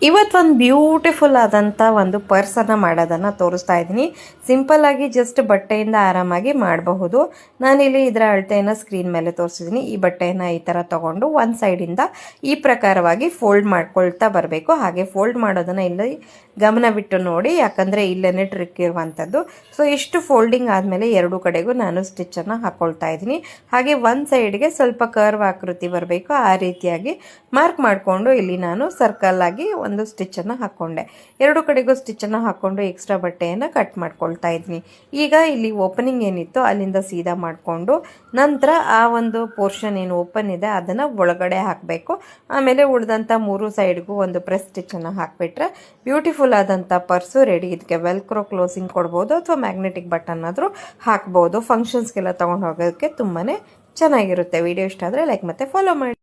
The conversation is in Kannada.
ಇವತ್ತೊಂದು ಬ್ಯೂಟಿಫುಲ್ ಆದಂಥ ಒಂದು ಪರ್ಸನ್ನು ಮಾಡೋದನ್ನು ತೋರಿಸ್ತಾ ಇದ್ದೀನಿ. ಸಿಂಪಲ್ಲಾಗಿ ಜಸ್ಟ್ ಬಟ್ಟೆಯಿಂದ ಆರಾಮಾಗಿ ಮಾಡಬಹುದು. ನಾನಿಲ್ಲಿ ಇದರ ಅಳತೆಯನ್ನು ಸ್ಕ್ರೀನ್ ಮೇಲೆ ತೋರಿಸಿದ್ದೀನಿ. ಈ ಬಟ್ಟೆಯನ್ನು ಈ ಥರ ತೊಗೊಂಡು ಒಂದು ಸೈಡಿಂದ ಈ ಪ್ರಕಾರವಾಗಿ ಫೋಲ್ಡ್ ಮಾಡ್ಕೊಳ್ತಾ ಬರಬೇಕು. ಹಾಗೆ ಫೋಲ್ಡ್ ಮಾಡೋದನ್ನು ಇಲ್ಲಿ ಗಮನವಿಟ್ಟು ನೋಡಿ, ಯಾಕಂದರೆ ಇಲ್ಲೇ ಟ್ರಿಕ್ ಇರುವಂಥದ್ದು. ಸೊ ಇಷ್ಟು ಫೋಲ್ಡಿಂಗ್ ಆದಮೇಲೆ ಎರಡು ಕಡೆಗೂ ನಾನು ಸ್ಟಿಚ್ಚನ್ನು ಹಾಕ್ಕೊಳ್ತಾ ಇದ್ದೀನಿ. ಹಾಗೆ ಒಂದು ಸೈಡ್ಗೆ ಸ್ವಲ್ಪ ಕರ್ವ್ ಆಕೃತಿ ಬರಬೇಕು, ಆ ರೀತಿಯಾಗಿ ಮಾರ್ಕ್ ಮಾಡಿಕೊಂಡು ಇಲ್ಲಿ ನಾನು ಸರ್ಕಲ್ ಆಗಿ ಒಂದು ಸ್ಟಿಚ್ಚನ್ನು ಹಾಕ್ಕೊಂಡೆ. ಎರಡು ಕಡೆಗೂ ಸ್ಟಿಚ್ಚನ್ನು ಹಾಕ್ಕೊಂಡು ಎಕ್ಸ್ಟ್ರಾ ಬಟ್ಟೆಯನ್ನು ಕಟ್ ಮಾಡ್ಕೊಳ್ತಾ ಇದ್ದೀನಿ. ಈಗ ಇಲ್ಲಿ ಓಪನಿಂಗ್ ಏನಿತ್ತು ಅಲ್ಲಿಂದ ಸೀದಾ ಮಾಡಿಕೊಂಡು ನಂತರ ಆ ಒಂದು ಪೋರ್ಷನ್ ಏನು ಓಪನ್ ಇದೆ ಅದನ್ನು ಒಳಗಡೆ ಹಾಕಬೇಕು. ಆಮೇಲೆ ಉಳಿದಂಥ ಮೂರು ಸೈಡ್ಗೂ ಒಂದು ಪ್ರೆಸ್ ಸ್ಟಿಚ್ಚನ್ನು ಹಾಕಿಬಿಟ್ರೆ ಬ್ಯೂಟಿಫುಲ್ ಆದಂಥ ಪರ್ಸು ರೆಡಿ. ಇದಕ್ಕೆ ವೆಲ್ಕ್ರೋ ಕ್ಲೋಸಿಂಗ್ ಕೊಡ್ಬೋದು ಅಥವಾ ಮ್ಯಾಗ್ನೆಟಿಕ್ ಬಟನ್ ಆದರೂ ಹಾಕ್ಬೋದು. ಫಂಕ್ಷನ್ಸ್ಗೆಲ್ಲ ತೊಗೊಂಡು ಹೋಗೋದಕ್ಕೆ ತುಂಬಾ ಚೆನ್ನಾಗಿರುತ್ತೆ. ವಿಡಿಯೋ ಇಷ್ಟ ಆದರೆ ಲೈಕ್ ಮತ್ತು ಫಾಲೋ ಮಾಡಿ.